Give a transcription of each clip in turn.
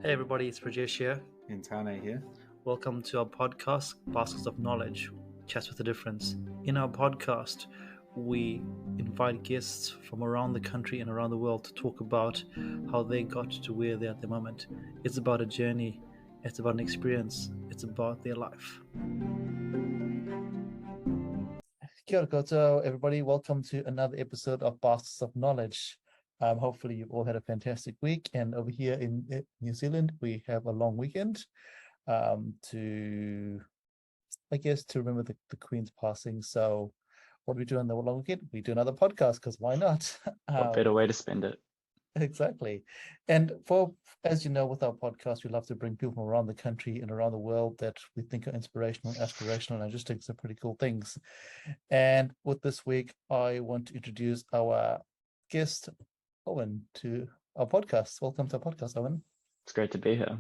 Hey everybody, it's Rajesh here. Intane here. Welcome to our podcast, Baskets of Knowledge, Chats with a Difference. In our podcast, we invite guests from around the country and around the world to talk about how they got to where they're at the moment. It's about a journey, it's about an experience, it's about their life. Kia ora koutou, everybody. Welcome to another episode of Baskets of Knowledge. Hopefully you've all had a fantastic week, and over here in New Zealand we have a long weekend to remember the Queen's passing. So what do we do on the long weekend? We do another podcast, because why not? What better way to spend it? Exactly. And as you know, with our podcast, we love to bring people from around the country and around the world that we think are inspirational, aspirational, and I just think some pretty cool things. And with this week, I want to introduce our guest, Owyn, to our podcast. Welcome to our podcast, Owyn. It's great to be here.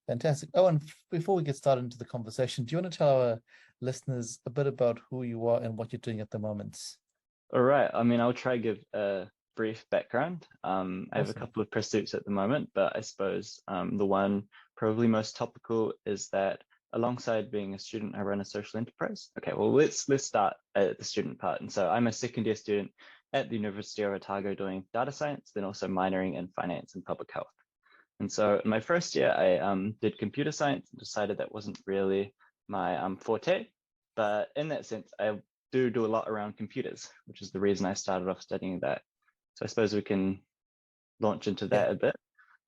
Fantastic. Owyn, before we get started into the conversation, do you want to tell our listeners a bit about who you are and what you're doing at the moment? All right. I'll try to give a brief background. I have a couple of pursuits at the moment, but I suppose the one probably most topical is that alongside being a student, I run a social enterprise. Okay, well, let's start at the student part. And so I'm a second year student at the University of Otago doing data science, then also minoring in finance and public health. And so in my first year, I did computer science and decided that wasn't really my forte. But in that sense, I do a lot around computers, which is the reason I started off studying that. So I suppose we can launch into that a bit.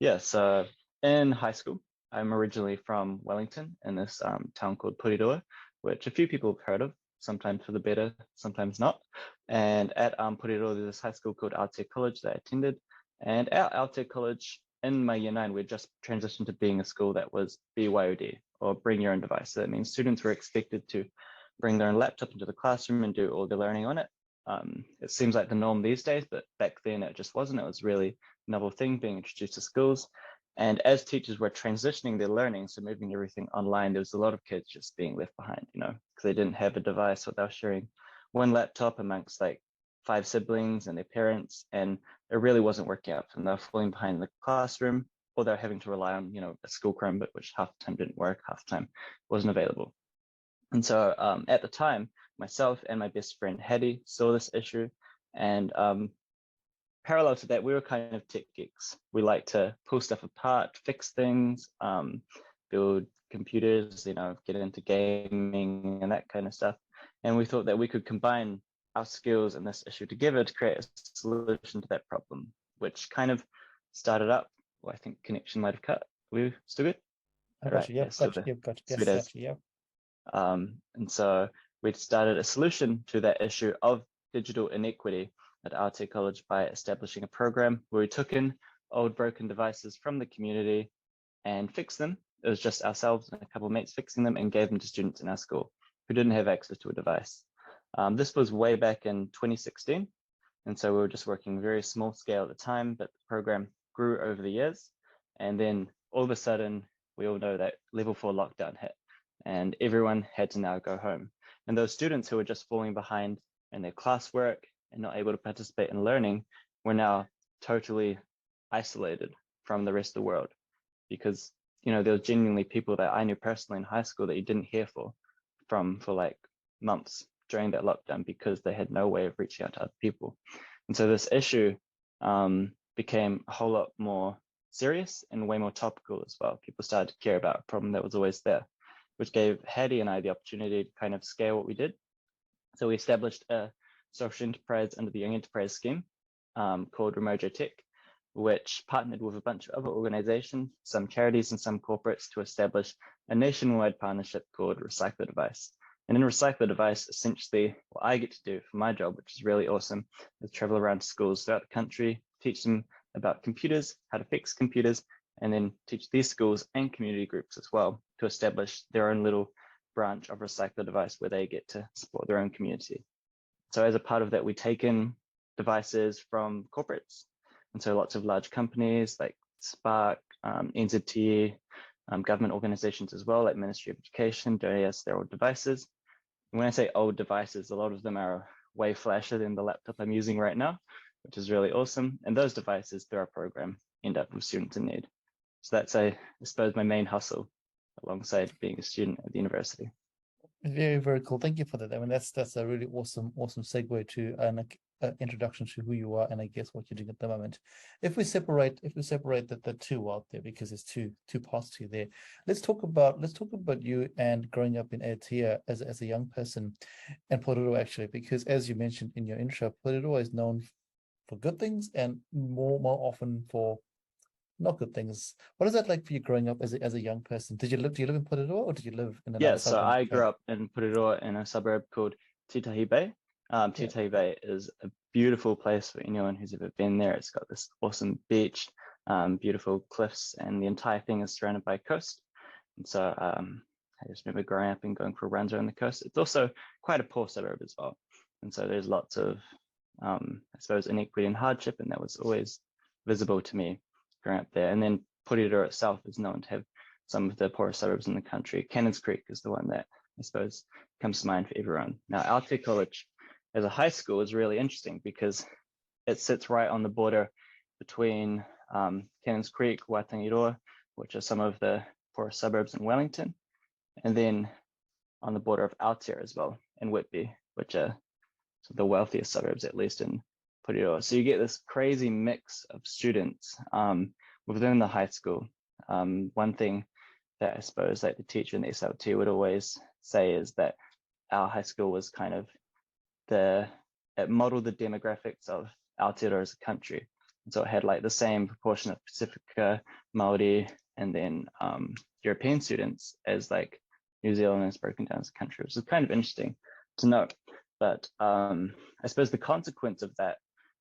Yeah, so in high school, I'm originally from Wellington in this town called Porirua, which a few people have heard of, sometimes for the better, sometimes not. And at Porirua, there's this high school called Aotea College that I attended. And at Aotea College, in my year 9, we just transitioned to being a school that was BYOD, or bring your own device. So that means students were expected to bring their own laptop into the classroom and do all the learning on it. It seems like the norm these days, but back then it just wasn't. It was really a novel thing being introduced to schools. And as teachers were transitioning their learning, so moving everything online, there was a lot of kids just being left behind, because they didn't have a device, or they were sharing one laptop amongst like 5 siblings and their parents, and it really wasn't working out. And they were falling behind in the classroom, or they were having to rely on, a school Chromebook, which half the time didn't work, half the time wasn't available. And so at the time, myself and my best friend Hattie saw this issue, and parallel to that, we were kind of tech geeks. We like to pull stuff apart, fix things, build computers, get into gaming and that kind of stuff. And we thought that we could combine our skills and this issue together to create a solution to that problem, which kind of started up. Well, I think connection might have cut. We still good? I got you. Yep, got you. And so we started a solution to that issue of digital inequity at Aotea College by establishing a program where we took in old broken devices from the community and fixed them. It was just ourselves and a couple of mates fixing them, and gave them to students in our school who didn't have access to a device. This was way back in 2016. And so we were just working very small scale at the time, but the program grew over the years. And then all of a sudden, we all know that level 4 lockdown hit, and everyone had to now go home. And those students who were just falling behind in their classwork and not able to participate in learning were now totally isolated from the rest of the world, because there were genuinely people that I knew personally in high school that you didn't hear from for like months during that lockdown, because they had no way of reaching out to other people. And so this issue became a whole lot more serious and way more topical as well. People started to care about a problem that was always there, which gave Hattie and I the opportunity to kind of scale what we did. So we established a social enterprise under the Young Enterprise Scheme called Remojo Tech, which partnered with a bunch of other organizations, some charities and some corporates, to establish a nationwide partnership called Recycle a Device. And in Recycle a Device, essentially what I get to do for my job, which is really awesome, is travel around to schools throughout the country, teach them about computers, how to fix computers, and then teach these schools and community groups as well to establish their own little branch of Recycle a Device where they get to support their own community. So as a part of that, we take in devices from corporates. And so lots of large companies like Spark, NZTE, government organizations as well, like Ministry of Education, donate us their old devices. And when I say old devices, a lot of them are way flashier than the laptop I'm using right now, which is really awesome. And those devices, through our program, end up with students in need. So that's, I suppose, my main hustle alongside being a student at the university. Very, very cool. Thank you for that. I mean, that's a really awesome segue to an introduction to who you are and I guess what you're doing at the moment. If we separate the two out there because there's two parts to you there. Let's talk about you and growing up in Aotea as a young person and Pororo actually, because as you mentioned in your intro, Pororo is known for good things and more often for not good things. What is that like for you growing up as a young person? Do you live in Pororo or did you live in another Yeah, so suburb? I grew up in Porirua in a suburb called Titahi Bay. Yeah. Titahi Bay is a beautiful place for anyone who's ever been there. It's got this awesome beach, beautiful cliffs, and the entire thing is surrounded by coast. And so I just remember growing up and going for runs around the coast. It's also quite a poor suburb as well. And so there's lots of, I suppose, inequity and hardship, and that was always visible to me growing up there. And then Porirua itself is known to have some of the poorest suburbs in the country. Cannons Creek is the one that I suppose comes to mind for everyone. Now, Aotea College as a high school is really interesting because it sits right on the border between Cannons Creek, Waitangiroa, which are some of the poorest suburbs in Wellington, and then on the border of Aotea as well, in Whitby, which are the wealthiest suburbs, at least in Porirua. So you get this crazy mix of students within the high school. One thing that I suppose like the teacher in the SLT would always say is that our high school was kind of it modeled the demographics of Aotearoa as a country. And so it had like the same proportion of Pacifica, Maori, and then European students as like New Zealanders broken down as a country, which is kind of interesting to note. But I suppose the consequence of that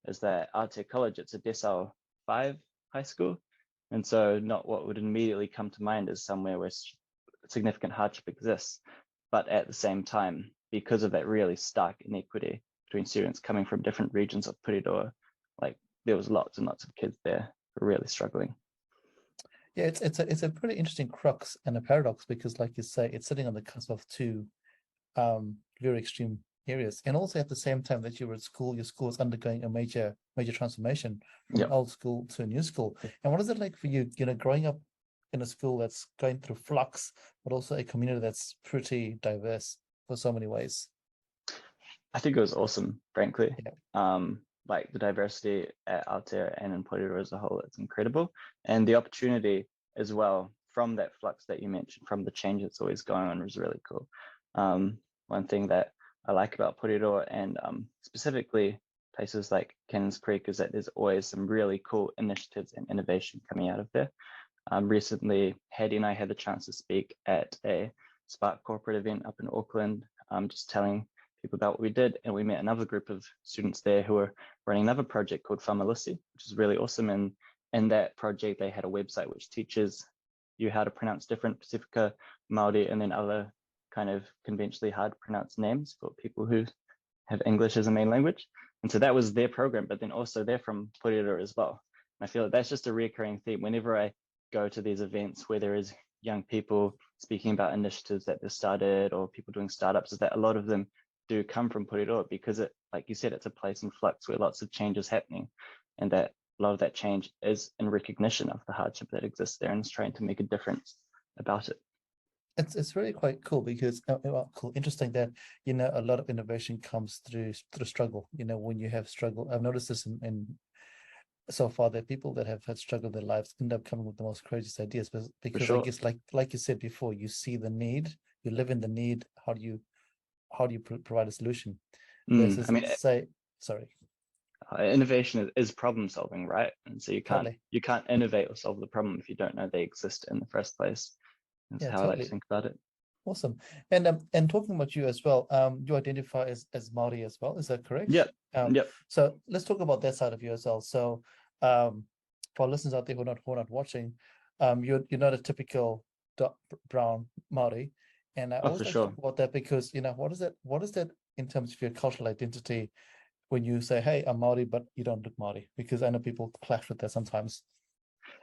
is that Aotea College, it's a decile 5 high school. And so not what would immediately come to mind is somewhere where significant hardship exists. But at the same time, because of that really stark inequity between students coming from different regions of Porirua, like there was lots and lots of kids there who were really struggling. Yeah, it's a pretty interesting crux and a paradox because like you say, it's sitting on the cusp of two very extreme areas. And also at the same time that you were at school, your school is undergoing a major transformation from an Yep. old school to a new school. And what is it like for you, growing up in a school that's going through flux, but also a community that's pretty diverse for so many ways? I think it was awesome, frankly. Yeah. Like the diversity at Aotea and in Porirua as a whole, it's incredible. And the opportunity as well from that flux that you mentioned, from the change that's always going on, was really cool. One thing that I like about Porirua and specifically places like Cannons Creek is that there's always some really cool initiatives and innovation coming out of there. Recently, Hattie and I had the chance to speak at a Spark corporate event up in Auckland, just telling people about what we did, and we met another group of students there who were running another project called Whamalisi, which is really awesome. And in that project, they had a website which teaches you how to pronounce different Pacifica, Maori, and then other kind of conventionally hard to pronounce names for people who have English as a main language. And so that was their program, but then also they're from Porirua as well. And I feel like that's just a recurring theme. Whenever I go to these events where there is young people speaking about initiatives that they've started or people doing startups, is that a lot of them do come from Porirua because it, like you said, it's a place in flux where lots of change is happening, and that a lot of that change is in recognition of the hardship that exists there and is trying to make a difference about it. It's really quite cool because cool, interesting that a lot of innovation comes through struggle. When you have struggle, I've noticed this in so far that people that have had struggle in their lives end up coming with the most craziest ideas, but For because I sure. guess like you said before, you see the need, you live in the need. How do you provide a solution I versus mean, say, sorry, innovation is problem solving, right? And so totally. you can't innovate or solve the problem if you don't know they exist in the first place. That's Yeah, how I like to totally. think about it. Awesome. And talking about you as well, you identify as Maori as well, is that correct? Yep. Um, Yep. so let's talk about that side of you as well. So, for listeners out there who are not watching, you're not a typical brown Maori, and I Oh, always for like to sure. talk about that because what is that in terms of your cultural identity when you say, "Hey, I'm Maori," but you don't look Maori, because I know people clash with that sometimes.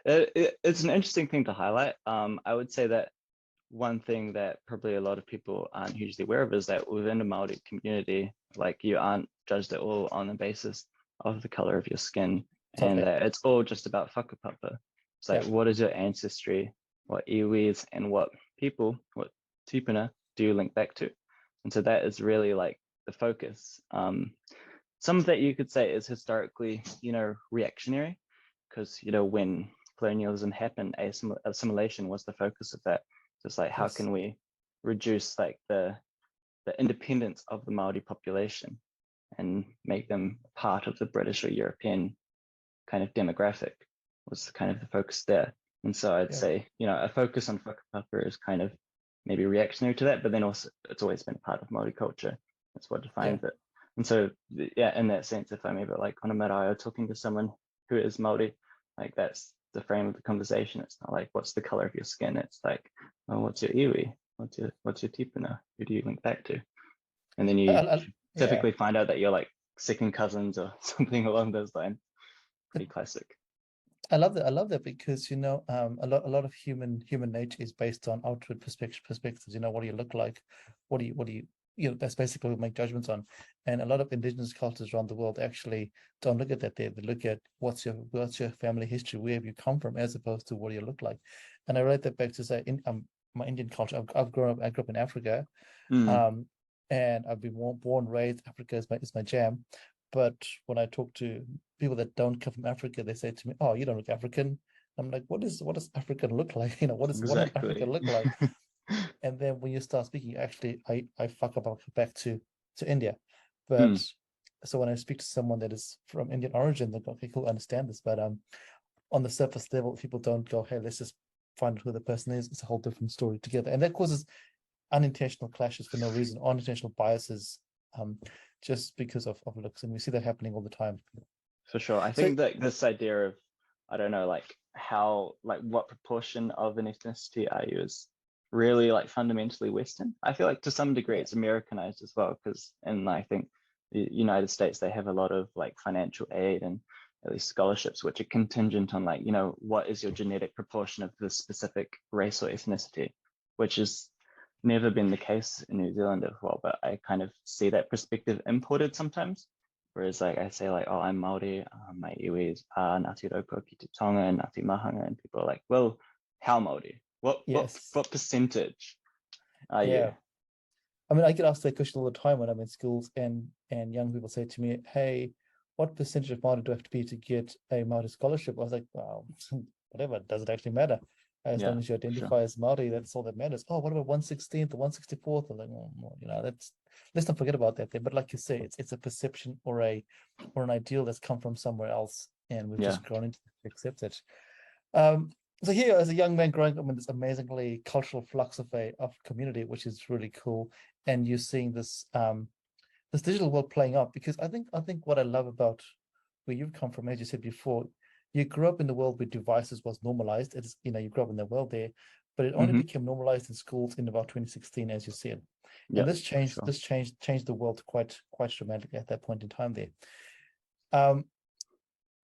It's an interesting thing to highlight. I would say that one thing that probably a lot of people aren't hugely aware of is that within the Maori community, like you aren't judged at all on the basis of the color of your skin, and Totally. that it's all just about whakapapa. It's like, what is your ancestry? What iwis and what people, what tipuna do you link back to? And so that is really like the focus. Some of that you could say is historically, reactionary, because, when colonialism happened, assimilation was the focus of that. Just like, how can we reduce like the independence of the Maori population and make them part of the British or European kind of demographic was kind of the focus there. And so I'd say, a focus on whakapapa is kind of maybe reactionary to that, but then also it's always been part of Maori culture. That's what defines it. And so, in that sense, if I'm ever like on a marae talking to someone who is Maori, like that's the frame of the conversation. It's not like, what's the color of your skin? It's like, oh, what's your iwi? What's your tipuna? Who do you link back to? And then you typically find out that you're like second cousins or something along those lines. Pretty classic. I love that. I love that because a lot of human nature is based on outward perspectives. What do you look like? What do you that's basically what we make judgments on. And a lot of indigenous cultures around the world actually don't look at that. They look at what's your family history, where have you come from, as opposed to what do you look like. And I relate that back to say my Indian culture. I grew up in Africa, and I've been born, raised. Africa is my jam. But when I talk to people that don't come from Africa, they say to me, "Oh, you don't look African." I'm like, "What does African look like? What does Africa look like?" And then when you start speaking, actually, I fuck up back to India. But so when I speak to someone that is from Indian origin, they go, "Okay, cool, I understand this." But on the surface level, people don't go, "Hey, let's just find out who the person is." It's a whole different story together, and that causes unintentional clashes for no reason, unintentional biases, just because of looks, and we see that happening all the time. For sure. I think that this idea of, I don't know, like how, like what proportion of an ethnicity are you is really like fundamentally Western. I feel like to some degree it's Americanized as well, because I think the United States, they have a lot of like financial aid and at least scholarships, which are contingent on like, what is your genetic proportion of this specific race or ethnicity, which is never been the case in New Zealand as well, but I kind of see that perspective imported sometimes. Whereas like I say like, oh, I'm Māori, my iwi is Ngāti Rauko ki te Tonga and Ngāti Mahanga, and people are like, well, how Māori? What percentage are you? I mean, I get asked that question all the time when I'm in schools, and young people say to me, "Hey, what percentage of Māori do I have to be to get a Māori scholarship?" I was like, "Well, whatever, does it actually matter? As long as you identify as Māori, that's all that matters." "Oh, what about 1/16th or 1/64th?" I'm like, "Oh, let's not forget about that there." But like you say, it's a perception or an ideal that's come from somewhere else, and we've just grown into accept it. So here, as a young man growing up in this amazingly cultural flux of community, which is really cool, and you're seeing this this digital world playing out, because I think what I love about where you've come from, as you said before, you grew up in the world where devices was normalized. It's you grew up in the world there, but it only became normalized in schools in about 2016, as you said. And this changed the world quite dramatically at that point in time there.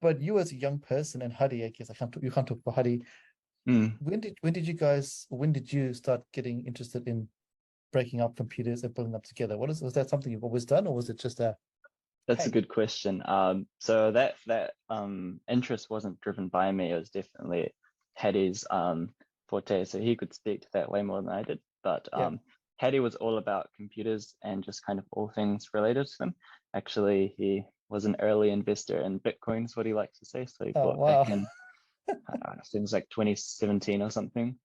But you as a young person, and Hadi, I guess you can't talk for Hadi. When did you start getting interested in breaking up computers and putting them together? Was that something you've always done, or was it just That's a good question. So that interest wasn't driven by me. It was definitely Hadi's forte. So he could speak to that way more than I did. But Hadi was all about computers and just kind of all things related to them. Actually, he was an early investor in Bitcoin, is what he likes to say. So he bought back in things like 2017 or something.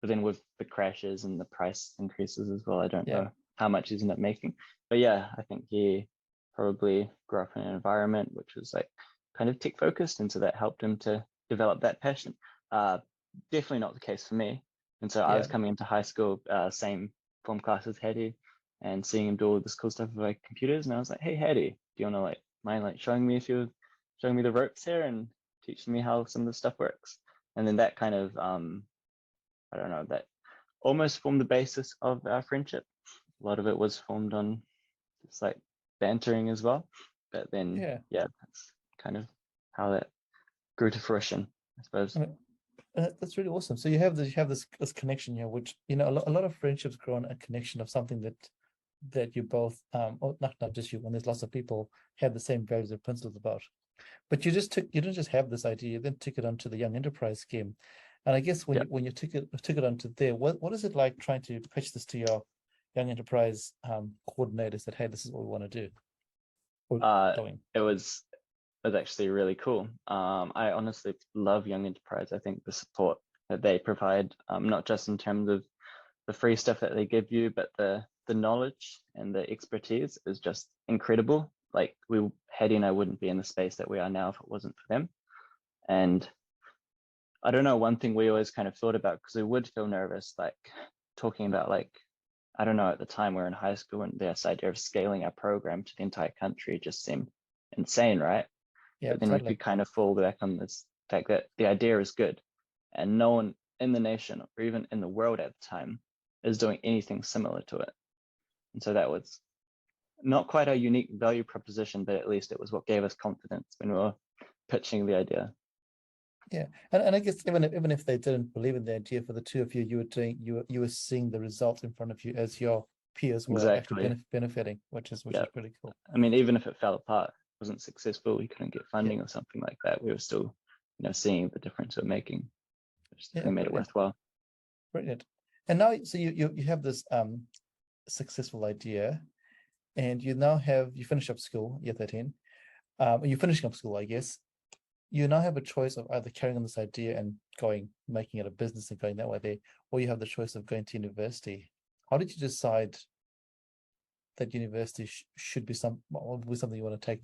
But then with the crashes and the price increases as well, I don't know how much he's ended up making. But yeah, I think he probably grew up in an environment which was like kind of tech focused, and so that helped him to develop that passion. Definitely not the case for me. And so I was coming into high school, same form class as Hadi, and seeing him do all this cool stuff with like computers, and I was like, "Hey Hadi, do you want to mind showing me the ropes here and teaching me how some of the stuff works?" And then that kind of I don't know, that almost formed the basis of our friendship. A lot of it was formed on just like bantering as well, but then that's kind of how that grew to fruition, I suppose. That's really awesome. So you have this connection here, which a lot of friendships grow on a connection of something that you both or not just you, when there's lots of people have the same values or principles about. But you didn't just have this idea, you then took it onto the Young Enterprise scheme. And I guess when Yeah. you took it onto there, what is it like trying to pitch this to your Young Enterprise coordinators that, hey, this is what we want to do? Or doing. It was actually really cool. I honestly love Young Enterprise. I think the support that they provide, not just in terms of the free stuff that they give you, but the knowledge and the expertise is just incredible. Like Hattie and I wouldn't be in the space that we are now if it wasn't for them. And I don't know, one thing we always kind of thought about, because we would feel nervous, like talking about like, I don't know, at the time we were in high school and this idea of scaling our program to the entire country just seemed insane, right? Yeah, But then we totally. could kind of fall back on this fact that the idea is good and no one in the nation or even in the world at the time is doing anything similar to it. And so that was not quite our unique value proposition, but at least it was what gave us confidence when we were pitching the idea. Yeah, and I guess even if they didn't believe in the idea, for the two of you, you were seeing the results in front of you as your peers were actually Exactly. benefiting, which is Yeah. pretty cool. I mean, even if it fell apart, wasn't successful, we couldn't get Yeah, funding or something like that, we were still, seeing the difference we're making, which yeah, definitely made it worthwhile. brilliant. And now, so you have this successful idea, and you finish up school, year 13. You're finishing up school, I guess. You now have a choice of either carrying on this idea and making it a business and going that way there, or you have the choice of going to university. How did you decide that university should be something you want to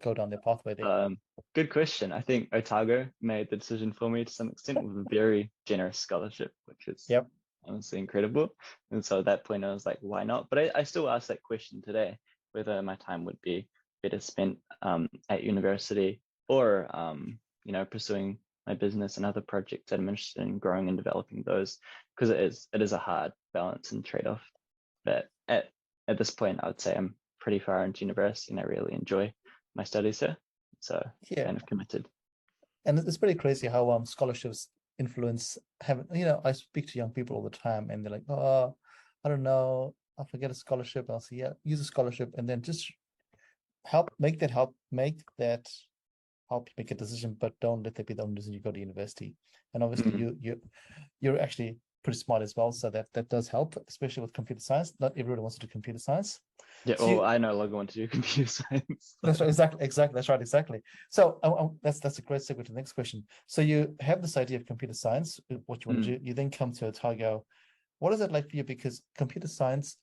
go down their pathway there? Good question. I think Otago made the decision for me to some extent with a very generous scholarship, which is Yep. honestly incredible. And so at that point, I was like, why not? But I still ask that question today, whether my time would be better spent at university or, pursuing my business and other projects that I'm interested in growing and developing those, because it is a hard balance and trade-off. But at this point, I would say I'm pretty far into university and I really enjoy my studies here. So Yeah, kind of committed. and it's pretty crazy how scholarships influence have. I speak to young people all the time, and they're like, "Oh, I don't know, I'll forget a scholarship." I'll say, "Yeah, use a scholarship," and then just make that help you make a decision, but don't let that be the only reason you go to university. And obviously, Mm. you're actually pretty smart as well, so that does help, especially with computer science. Not everyone wants to do computer science. Yeah, So well, I no longer want to do computer science. So. that's right, exactly. That's right, exactly. So that's a great segue to the next question. So you have this idea of computer science, what you want to Mm. do. You then come to Otago. What is it like for you? Because computer science,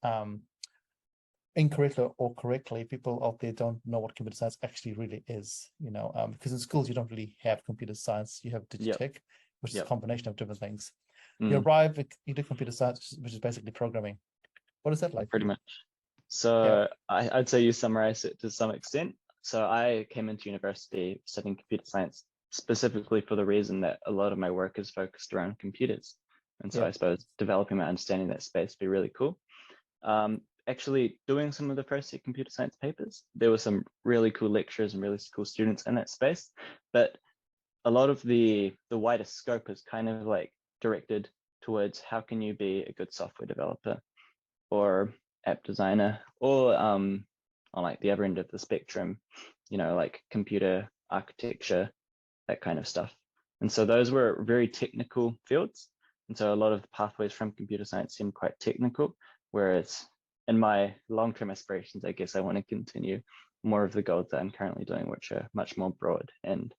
incorrectly or correctly, people out there don't know what computer science actually really is. Because in schools you don't really have computer science. You have Yep. digitech, which is a Yep. combination of different things. You Mm. arrive, you do computer science, which is basically programming. What is that like for Pretty you? much. Yeah, So I'd say you summarized it to some extent. So I came into university studying computer science specifically for the reason that a lot of my work is focused around computers. And so yeah, I suppose developing my understanding of that space would be really cool. Actually doing some of the first year computer science papers, there were some really cool lecturers and really cool students in that space. But a lot of the wider scope is kind of like directed towards how can you be a good software developer or app designer, or on like the other end of the spectrum, like computer architecture, that kind of stuff. And so those were very technical fields. And so a lot of the pathways from computer science seem quite technical, whereas in my long-term aspirations, I guess I want to continue more of the goals that I'm currently doing, which are much more broad and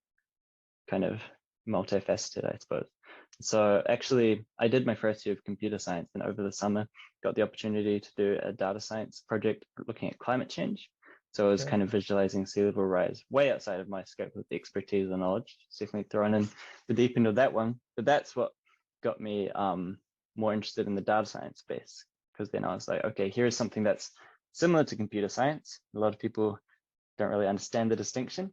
kind of multifaceted, I suppose. So actually, I did my first year of computer science, and over the summer, got the opportunity to do a data science project looking at climate change. So I was okay. kind of visualizing sea level rise, way outside of my scope of the expertise and knowledge. Definitely thrown in the deep end of that one, but that's what got me more interested in the data science space, because then I was like, okay, here's something that's similar to computer science. A lot of people don't really understand the distinction,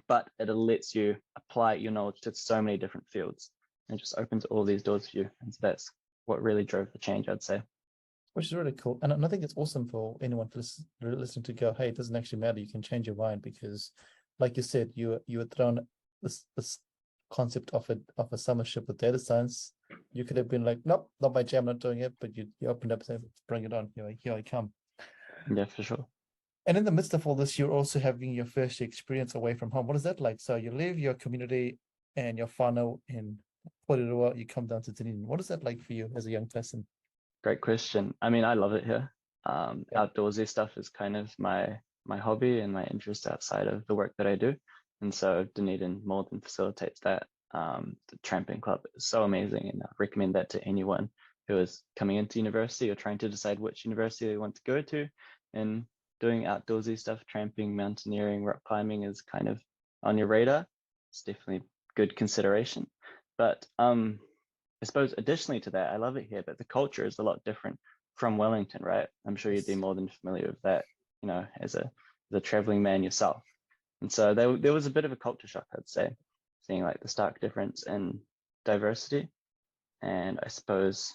but it lets you apply your knowledge to so many different fields and just opens all these doors for you. And so that's what really drove the change, I'd say. Which is really cool. And I think it's awesome for anyone to listen to go, hey, it doesn't actually matter. You can change your mind because, like you said, you were thrown this concept of a summership with data science. You could have been like, nope, not my jam, not doing it. But you opened up and said, bring it on. Here I come. Yeah, for sure. And in the midst of all this, you're also having your first experience away from home. What is that like? So you leave your community and your whānau in Porirua, you come down to Dunedin. What is that like for you as a young person? Great question. I mean, I love it here. Yeah. Outdoorsy stuff is kind of my hobby and my interest outside of the work that I do. And so Dunedin more than facilitates that. The tramping club is so amazing, and I recommend that to anyone who is coming into university or trying to decide which university they want to go to. And doing outdoorsy stuff, tramping, mountaineering, rock climbing is kind of on your radar. It's definitely good consideration. But I suppose additionally to that, I love it here, but the culture is a lot different from Wellington, right? I'm sure you'd be Yes. more than familiar with that, as a traveling man yourself. And so there was a bit of a culture shock, I'd say, seeing like the stark difference in diversity. And I suppose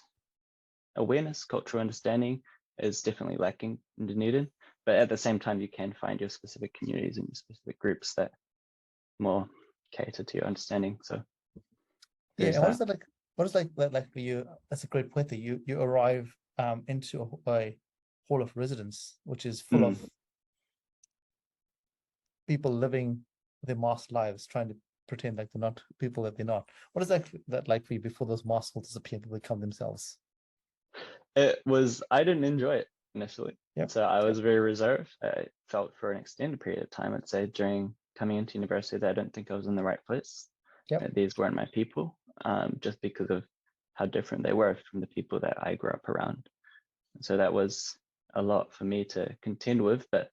awareness, cultural understanding is definitely lacking in Dunedin. But at the same time, you can find your specific communities and your specific groups that more cater to your understanding. So Yeah. there's And what is that. that like? What is like that like for you? That's a great point that you arrive into a hall of residence, which is full of Mm. people living their masked lives, trying to pretend like they're not people that they're not. What is that like for you before those masks will disappear to become themselves? I didn't enjoy it initially. Yep. So I Yep. was very reserved. I felt for an extended period of time, I'd say, during coming into university, that I don't think I was in the right place, Yep. that these weren't my people, just because of how different they were from the people that I grew up around. So that was a lot for me to contend with, but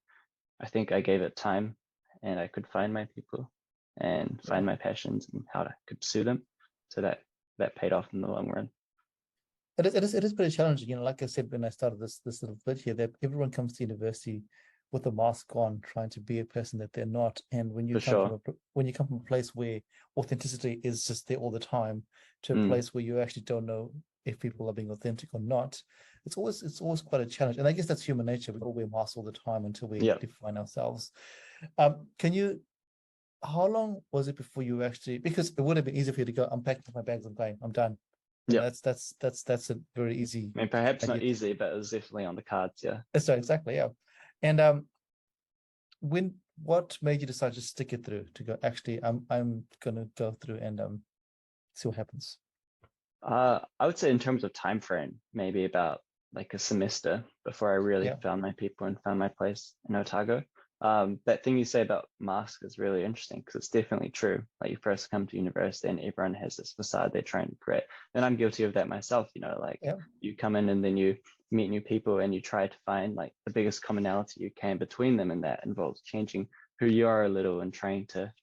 I think I gave it time and I could find my people and Yeah. find my passions and how I could pursue them. So that paid off in the long run. It is pretty challenging. Like I said when I started this little bit here, that everyone comes to university with a mask on, trying to be a person that they're not. And when you For come sure. from a place where authenticity is just there all the time, to a Mm, place where you actually don't know if people are being authentic or not, it's always quite a challenge. And I guess that's human nature. We all wear masks all the time until we yeah. define ourselves. Can you? How long was it before you actually? Because it would have been easy for you to go. I'm packing my bags. I'm going. I'm done. And Yeah. that's a very easy I mean, perhaps not idea. easy, but it was definitely on the cards. Yeah. So exactly, yeah. And what made you decide to stick it through to go? Actually, I'm gonna go through and see what happens. I would say in terms of time frame, maybe about like a semester before I really Yeah, found my people and found my place in Otago. That thing you say about masks is really interesting because it's definitely true. Like you first come to university and everyone has this facade they're trying to create. And I'm guilty of that myself, like yeah, you come in and then you meet new people and you try to find like the biggest commonality you can between them. And that involves changing who you are a little and trying to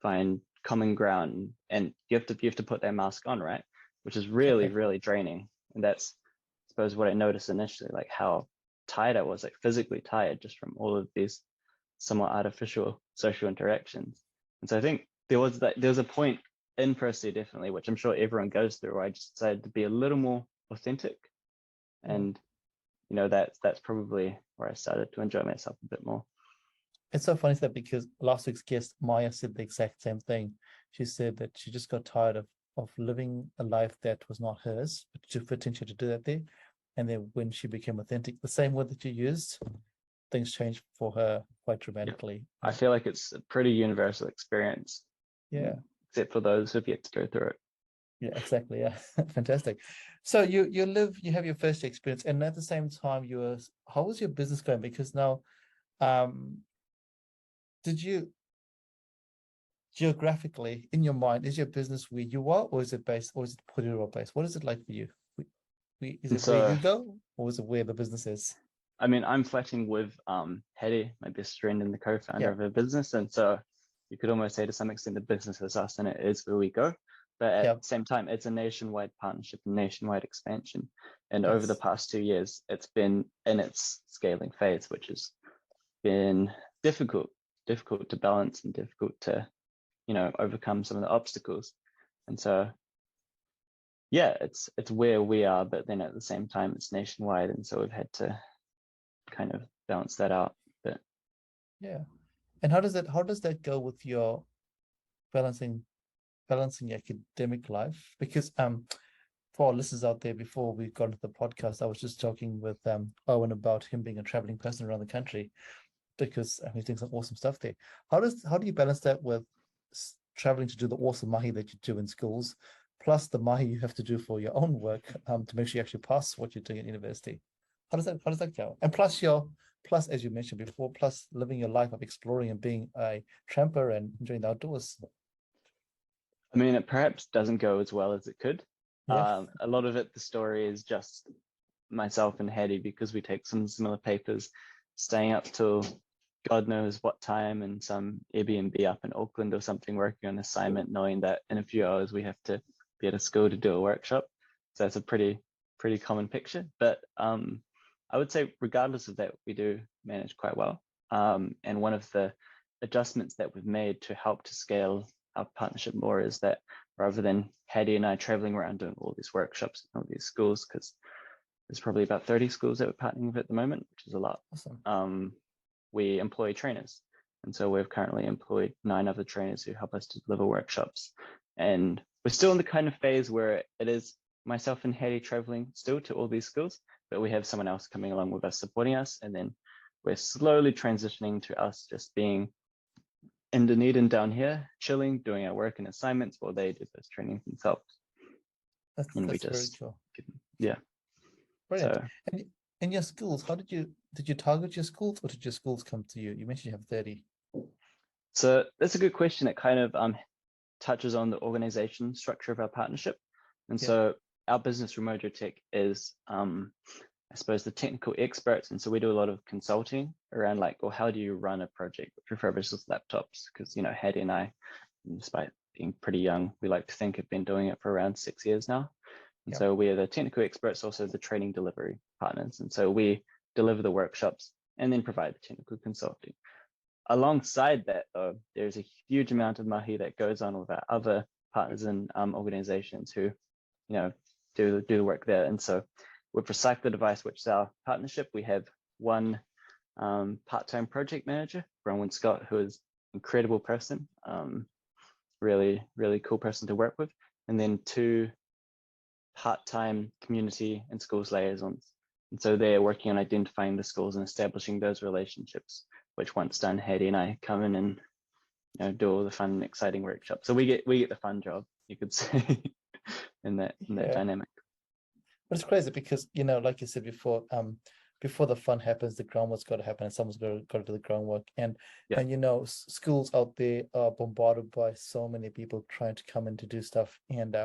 find common ground. And you have to put that mask on, right? Which is really, exactly. really draining. And that's, I suppose, what I noticed initially, like how tired I was, like physically tired just from all of these somewhat artificial social interactions. And so I think there was a point in first year definitely, which I'm sure everyone goes through, where I just decided to be a little more authentic. Yeah. And that's probably where I started to enjoy myself a bit more. It's so funny that because last week's guest Maya said the exact same thing. She said that she just got tired of living a life that was not hers, but to potential to do that there. And then when she became authentic, the same word that you used, things changed for her quite Yeah. dramatically. I feel like it's a pretty universal experience, Yeah. except for those who've yet to go through it. Yeah, exactly. Yeah, fantastic. So you have your first experience, and at the same time, how was your business going? Because now, um, did you geographically in your mind is your business where you are, or is it based, or is it Porirua based? What is it like for you? Is And it where so you go, or is it where the business is? I mean, I'm flatting with Hetty, my best friend and the co-founder Yeah. of her business, and so you could almost say to some extent the business is us and it is where we go. But at Yeah. the same time, it's a nationwide partnership and nationwide expansion. And over the Yes. past 2 years, it's been in its scaling phase, which has been difficult, difficult to balance and difficult to, overcome some of the obstacles. And so yeah, it's where we are, but then at the same time it's nationwide. And so we've had to kind of balance that out. But Yeah. And how does that go with your balancing balancing your academic life? Because for our listeners out there, before we got into the podcast, I was just talking with Owen about him being a traveling person around the country. because he's doing some awesome stuff there. How do you balance that with traveling to do the awesome mahi that you do in schools, plus the mahi you have to do for your own work to make sure you actually pass what you're doing at university? How does that go? And plus, as you mentioned before, plus living your life of exploring and being a tramper and enjoying the outdoors. I mean, it perhaps doesn't go as well as it could. Yeah. A lot of it, the story is just myself and Hattie, because we take some similar papers, staying up till God knows what time in some Airbnb up in Auckland or something, working on assignment, knowing that in a few hours we have to be at a school to do a workshop. So that's a pretty common picture. But I would say regardless of that, we do manage quite well. And one of the adjustments that we've made to help to scale our partnership more is that rather than Hattie and I traveling around doing all these workshops in all these schools, because there's probably about 30 schools that we're partnering with at the moment, which is a lot. Awesome. We employ trainers. And so we've currently employed 9 other trainers who help us to deliver workshops. And we're still in the kind of phase where it is myself and Hattie traveling still to all these schools, but we have someone else coming along with us, supporting us. And then we're slowly transitioning to us just being in Dunedin down here, chilling, doing our work and assignments while they do those trainings themselves. That's very cool. Yeah. Brilliant. So, and in your schools, how did you target your schools, or did your schools come to you? You mentioned you have 30. So that's a good question. It kind of touches on the organization structure of our partnership. And so our business, Remojo Tech, is I suppose the technical experts. And so we do a lot of consulting around like, well, how do you run a project with refurbished laptops? Because, you know, Hattie and I, despite being pretty young, we like to think have been doing it for around 6 years now. And so we are the technical experts, also the training delivery partners. And so we deliver the workshops and then provide the technical consulting. Alongside that, though, there's a huge amount of mahi that goes on with our other partners and organizations who, you know, do the work there. And so with Recycle the Device, which is our partnership, we have one part-time project manager, Bronwyn Scott, who is an incredible person, really cool person to work with, and then 2 part-time community and schools liaisons. And so they're working on identifying the schools and establishing those relationships, which once done, Hattie and I come in and, you know, do all the fun and exciting workshops. So we get the fun job, you could say, in that dynamic. But it's crazy because, you know, like you said before, before the fun happens, the groundwork's got to happen, and someone's got to do the groundwork. And you know, schools out there are bombarded by so many people trying to come in to do stuff, and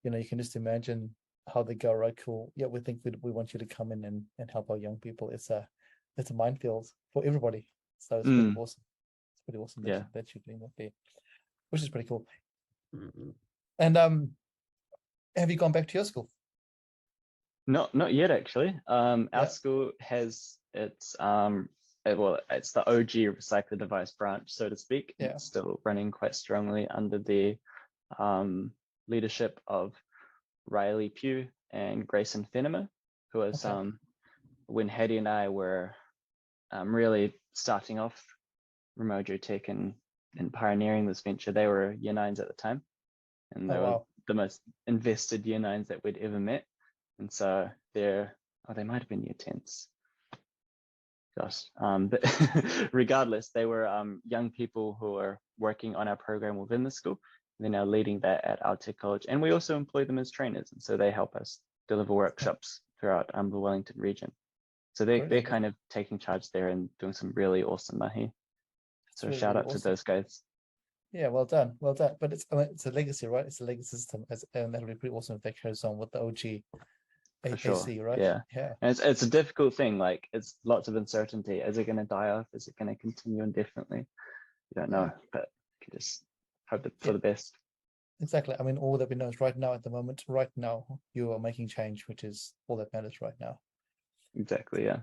you know, you can just imagine how they go, right? Cool. Yeah, we think we want you to come in and help our young people. It's a minefield for everybody. So it's pretty awesome. It's pretty awesome that you're doing that there, which is pretty cool. And have you gone back to your school? Not yet, actually. Our school has it's it's the OG Recycle the Device branch, so to speak. It's still running quite strongly under the leadership of Riley Pugh and Grayson Fennemer, who was when Hattie and I were really starting off Remojo Tech and pioneering this venture. They were year 9s at the time, and they were the most invested year 9s that we'd ever met. And so they might have been year 10s. Gosh, but regardless, they were young people who are working on our program within the school. They're now leading that at our tech college, and we also employ them as trainers, and so they help us deliver workshops throughout the Wellington region. So they're kind of taking charge there and doing some really awesome mahi. So really, shout out to those guys. Yeah, well done. But it's a legacy, right? It's a legacy system, and that'll be pretty awesome if that carries on with the OG AAC, right? Yeah. And it's a difficult thing. Like, it's lots of uncertainty. Is it going to die off? Is it going to continue indefinitely? You don't know, but you can just hope for the best. Exactly. I mean, all that we know is right now, you are making change, which is all that matters right now. Exactly. Yeah.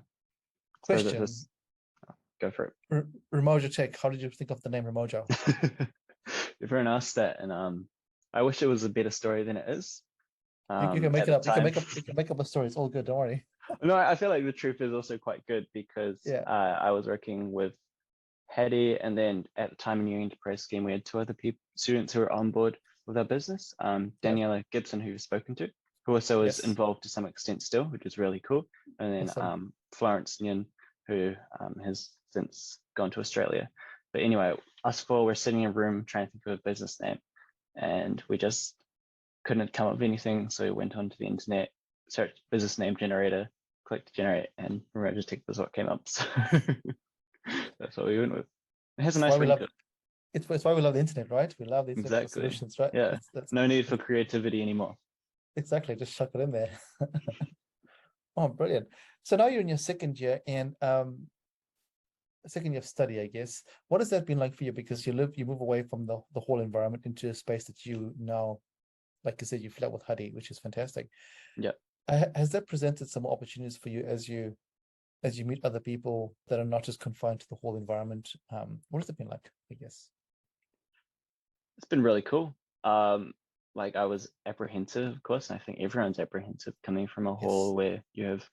Question. So go for it. Remojo Tech. How did you think of the name Remojo? Everyone asked that, and I wish it was a better story than it is. You can make it up. You can make up a story. It's all good. Don't worry. No, I feel like the truth is also quite good because I was working with Hattie, and then at the time in New Enterprise Scheme, we had 2 other students who were on board with our business. Daniela Gibson, who you've spoken to, who also is involved to some extent still, which is really cool. And then Florence Nguyen, who has since gone to Australia. But anyway, us four were sitting in a room trying to think of a business name, and we just couldn't come up with anything. So we went onto the internet, searched business name generator, clicked generate, and Remojo Tech was what came up. So that's what we went with. It has a It's nice why we ring love to it. it's why we love the internet, right? We love the internet for Exactly. solutions, right? Yeah. That's No need for creativity anymore. exactly, just chuck it in there. Oh, brilliant. So now you're in your second year and second year of study, I guess. What has that been like for you? Because you move away from the whole environment into a space that you now, like I said, you fill out with Huddy, which is fantastic. Yeah. Has that presented some opportunities for you as you meet other people that are not just confined to the whole environment? What has it been like, I guess? It's been really cool. Like I was apprehensive, of course, and I think everyone's apprehensive coming from a Yes. hall where you have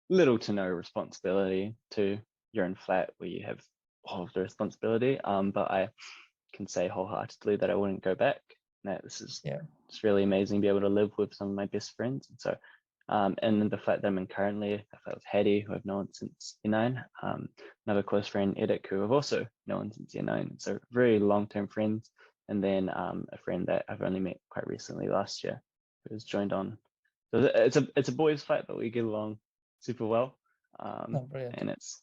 little to no responsibility to your own flat where you have all of the responsibility. But I can say wholeheartedly that I wouldn't go back. That this is Yeah. it's really amazing to be able to live with some of my best friends. And so and in the flat that I'm in currently, I flat with Hattie, who I've known since year 9. Another close friend, Edek, who I've also known since year 9. So very long-term friends. And then a friend that I've only met quite recently last year, who's joined on. So it's a boys' flat, but we get along super well. Oh, brilliant. And it's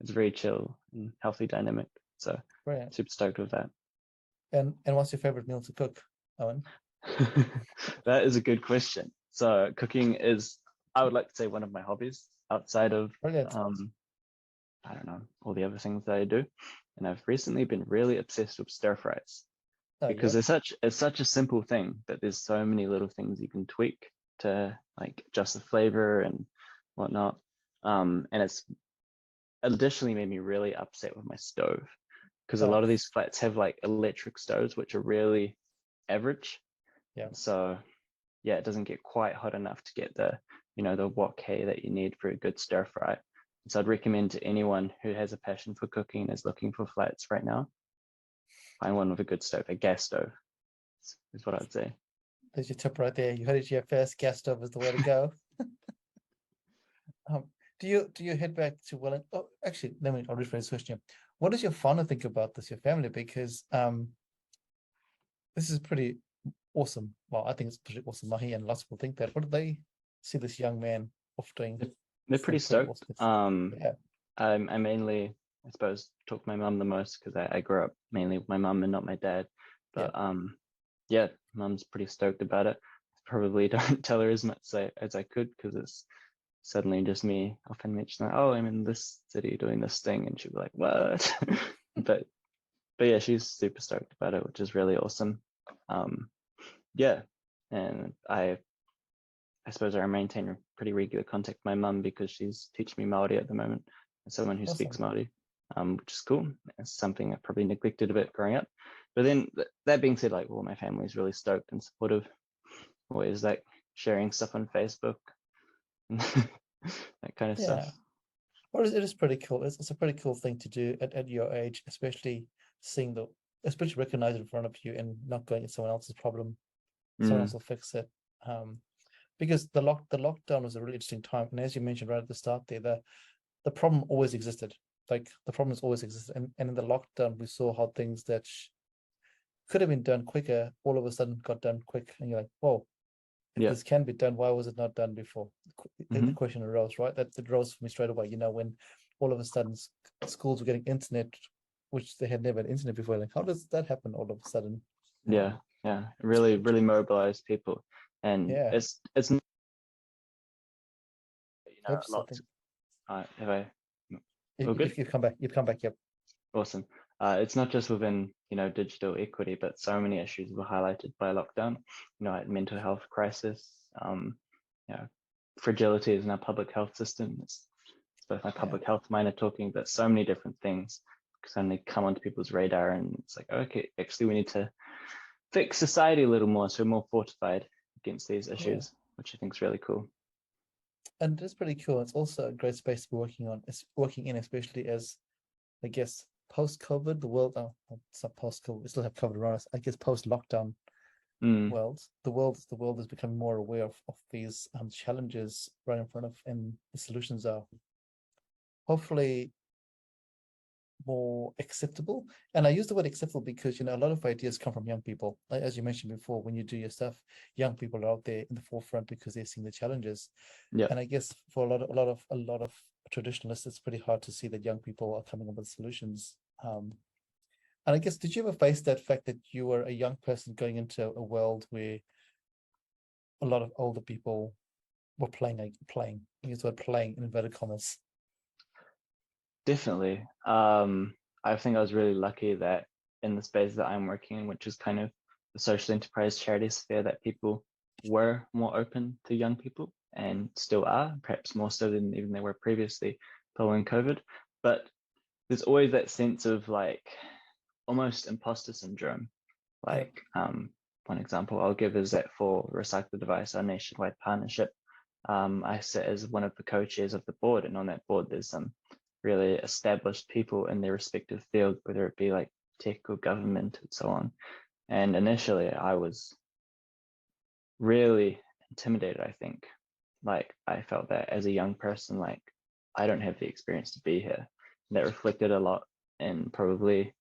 very chill and healthy dynamic. So Brilliant. super stoked with that. And what's your favorite meal to cook, Owen? That is a good question. So cooking is, I would like to say, one of my hobbies outside of Brilliant. I don't know, all the other things that I do. And I've recently been really obsessed with stir fries Oh, because yep. it's such a simple thing, but there's so many little things you can tweak to like adjust the flavor and whatnot. And it's additionally made me really upset with my stove because a Oh, lot of these flats have like electric stoves which are really average. yeah. So yeah, it doesn't get quite hot enough to get the, the wok hay that you need for a good stir fry. So I'd recommend to anyone who has a passion for cooking and is looking for flats right now, find one with a good stove, a gas stove is what I'd say. There's your tip right there. You heard it here first. Gas stove is the way to go. Um, do you head back to Wellington? Oh, actually, I'll rephrase the question. What does your father think about this, your family? Because this is pretty awesome. Well, I think it's pretty awesome. Mahi and lots of people think that. What do they see this young man off doing? They're pretty Some pretty stoked. awesome. Yeah, I mainly, I suppose, talk to my mum the most because I grew up mainly with my mum and not my dad. yeah. But yeah, mum's pretty stoked about it. Probably don't tell her as much as I could because it's suddenly just me often mentioning, oh, I'm in this city doing this thing, and she'd be like, what? but yeah, she's super stoked about it, which is really awesome. Yeah, and I suppose I maintain pretty regular contact with my mum because she's teaching me Māori at the moment, as someone who speaks Awesome. Māori, which is cool. It's something I probably neglected a bit growing up. But then that being said, like, well, my family is really stoked and supportive. Always like sharing stuff on Facebook and that kind of Yeah. stuff. Well, it is pretty cool. It's a pretty cool thing to do at your age, especially seeing especially recognize it in front of you and not going, it's someone else's problem. Someone Mm, else will fix it. Because the lockdown was a really interesting time, and as you mentioned right at the start there, the problem always existed. Like the problems always existed, and in the lockdown we saw how things that could have been done quicker all of a sudden got done quick, and you're like, whoa, if yeah. this can be done, why was it not done before? The Hmm. question arose, right? That arose for me straight away. When all of a sudden schools were getting internet, which they had never had internet before. Like, how does that happen all of a sudden? Yeah. Yeah. Really, really mobilize people. And Yeah. it's not, a Oops, I lot. think Have I all you, good? you've come back. You've come back. Yep. Awesome. It's not just within, digital equity, but so many issues were highlighted by lockdown, like mental health crisis, you know, fragilities in our public health system. It's both my Yeah. public health minor talking, but so many different things suddenly come onto people's radar. And it's like, okay, actually, we need to fix society a little more so we're more fortified against these Yeah. issues, which I think is really cool. And it's pretty cool. It's also a great space to be working on. It's working in, especially as I guess post-COVID, the world. Oh, it's not post-COVID. We still have COVID around us. I guess post-lockdown Mm, world, the world is becoming more aware of these challenges right in front of, and the solutions are hopefully more acceptable. And I use the word acceptable because, a lot of ideas come from young people. Like, as you mentioned before, when you do your stuff, young people are out there in the forefront because they're seeing the challenges. Yeah. And I guess for a lot of traditionalists, it's pretty hard to see that young people are coming up with solutions. And I guess, did you ever face that fact that you were a young person going into a world where a lot of older people were playing, use the word playing in inverted commas? Definitely. I think I was really lucky that in the space that I'm working in, which is kind of the social enterprise charity sphere, that people were more open to young people and still are, perhaps more so than even they were previously following COVID. But there's always that sense of like almost imposter syndrome. Yeah. Like one example I'll give is that for Recycle the Device, our nationwide partnership, I sit as one of the co-chairs of the board, and on that board there's some really established people in their respective field, whether it be like tech or government and so on. And initially I was really intimidated, I think. Like I felt that as a young person, like I don't have the experience to be here. And that reflected a lot in probably,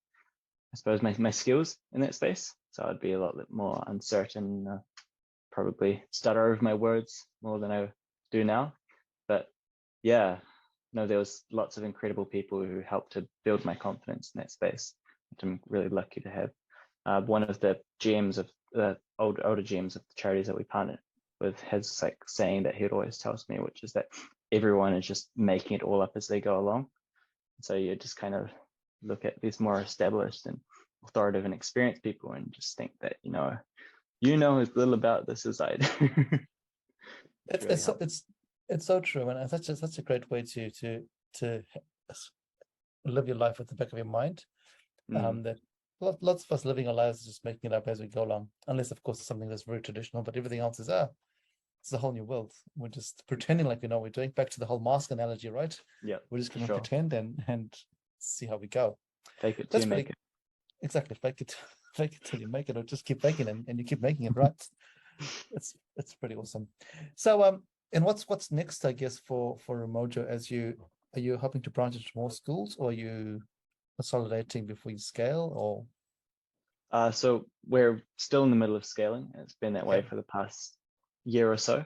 I suppose, my skills in that space. So I'd be a lot more uncertain, probably stutter over my words more than I do now. But yeah, no, there was lots of incredible people who helped to build my confidence in that space, which I'm really lucky to have. One of the GMs of the older GMs of the charities that we partner with has like saying that he would always tells me, which is that everyone is just making it all up as they go along. So you just kind of look at these more established and authoritative and experienced people and just think that, you know as little about this as I do. It's It's really it's so, helpful. it's so true, and it's such a great way to live your life at the back of your mind. Mm, That lots of us living our lives just making it up as we go along, unless of course it's something that's very traditional, but everything else is it's a whole new world. We're just pretending like we know what we're doing. Back to the whole mask analogy, right? yeah, We're just for gonna sure. pretend and see how we go. Fake it till That's you make pretty it. exactly fake it, fake it till you make it, or just keep faking it and you keep making it right. It's pretty awesome. So and what's next, I guess, for Remojo, as are you hoping to branch into more schools, or are you consolidating before you scale, or So we're still in the middle of scaling. It's been that way okay. for the past year or so.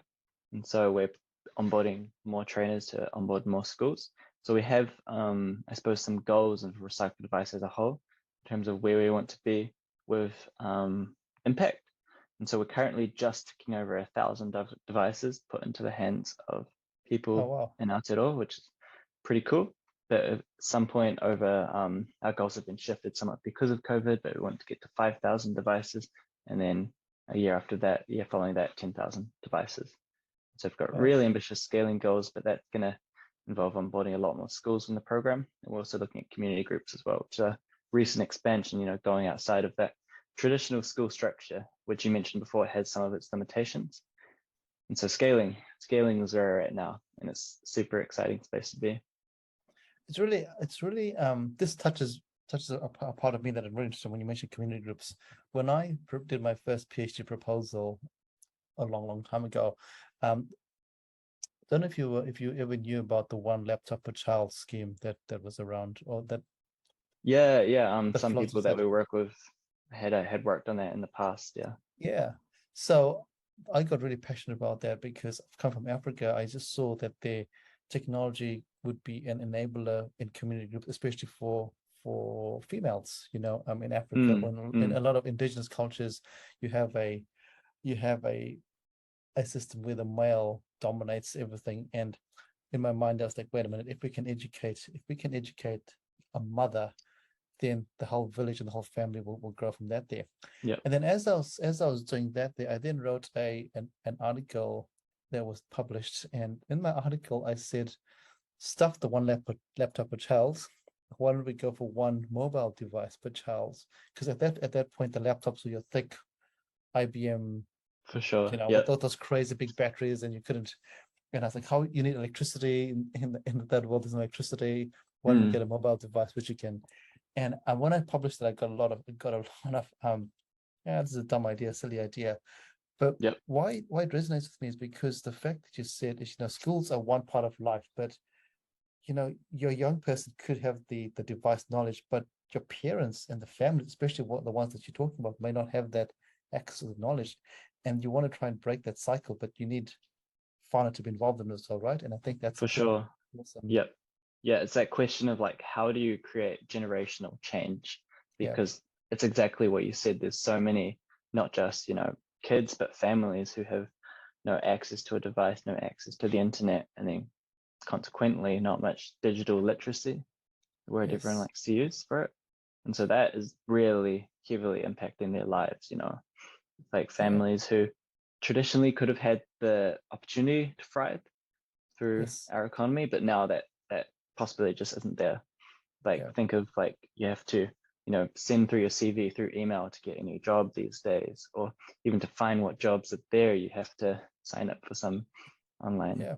And so we're onboarding more trainers to onboard more schools. So we have, I suppose, some goals of Recycle Device as a whole in terms of where we want to be with impact. And so we're currently just ticking over 1,000 devices put into the hands of Oh people wow. in Aotearoa, which is pretty cool. But at some point over, our goals have been shifted somewhat because of COVID, but we want to get to 5,000 devices. And then a year after that, year following that, 10,000 devices. So we've got Wow. really ambitious scaling goals, but that's going to involve onboarding a lot more schools in the program. And we're also looking at community groups as well, which is a recent expansion, going outside of that traditional school structure, which you mentioned before, has some of its limitations. And so scaling is where we're at now, and it's super exciting space to be. It's really this touches a part of me that I'm really interested in when you mentioned community groups. When I did my first PhD proposal a long time ago, um, don't know if you ever knew about the one laptop per child scheme that was around, or Yeah, yeah. that Some floated people its that head. we work with had worked on that in the past. Yeah. Yeah. So I got really passionate about that because I've come from Africa. I just saw that the technology would be an enabler in community groups, especially for females. In Africa, Mm, or in mm, a lot of indigenous cultures, you have a you have a system where the male dominates everything. And in my mind, I was like, wait a minute, if we can educate a mother, then the whole village and the whole family will grow from that there. yeah, And then as I was doing that there, I then wrote an article that was published. And in my article, I said, stuff the one laptop per child. Why don't we go for one mobile device per child? Because at that point, the laptops were your thick IBM, for sure. with Yeah. those crazy big batteries, and you couldn't. And I was like, how you need electricity in that world? There's no electricity. Why don't we Mm, get a mobile device which you can? And when I published it, I got a lot of yeah, this is a dumb idea, silly idea. But yeah. why it resonates with me is because the fact that you said is, schools are one part of life, but your young person could have the device knowledge, but your parents and the family, especially the ones that you're talking about, may not have that access to the knowledge. And you want to try and break that cycle, but you need Fauna to be involved in this, all right? And I think that's For cool. sure. Awesome. Yep. Yeah, it's that question of like, how do you create generational change? Yeah. Because it's exactly what you said. There's so many, not just, kids, but families who have no access to a device, no access to the internet, and then consequently not much digital literacy, the word everyone Yes. likes to use for it. And so that is really heavily impacting their lives, like Yeah. families who traditionally could have had the opportunity to thrive through Yes. our economy, but now that possibility just isn't there. Like Yeah. think of like you have to, send through your CV through email to get any job these days, or even to find what jobs are there, you have to sign up for some online Yeah.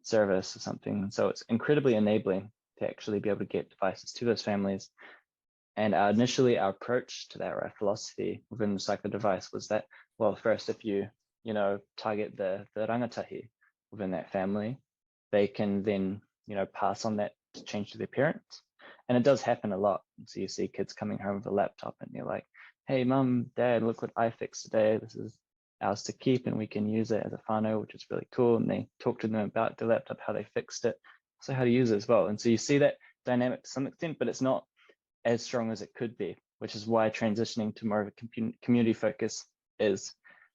service or something. So it's incredibly enabling to actually be able to get devices to those families. And initially, our approach to that, our philosophy within the Recycle device was that, well, first, if you, target the rangatahi within that family, they can then, pass on that change to their parents. And it does happen a lot. So you see kids coming home with a laptop and they're like, hey, mum, dad, look what I fixed today. This is ours to keep and we can use it as a whānau, which is really cool. And they talk to them about the laptop, how they fixed it, so how to use it as well. And so you see that dynamic to some extent, but it's not as strong as it could be, which is why transitioning to more of a community focus is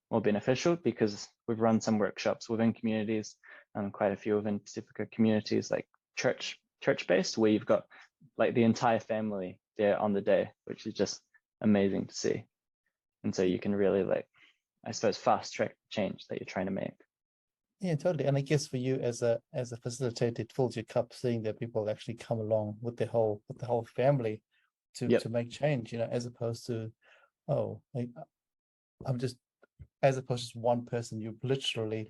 more beneficial, because we've run some workshops within communities, quite a few within Pacifica communities, like church-based, where you've got like the entire family there on the day, which is just amazing to see. And so you can really like, I suppose, fast track change that you're trying to make. Yeah, totally. And I guess for you as a facilitator, it fills your cup seeing that people actually come along with the whole family Yep, to make change, as opposed to, oh, I'm just as opposed to just one person, you're literally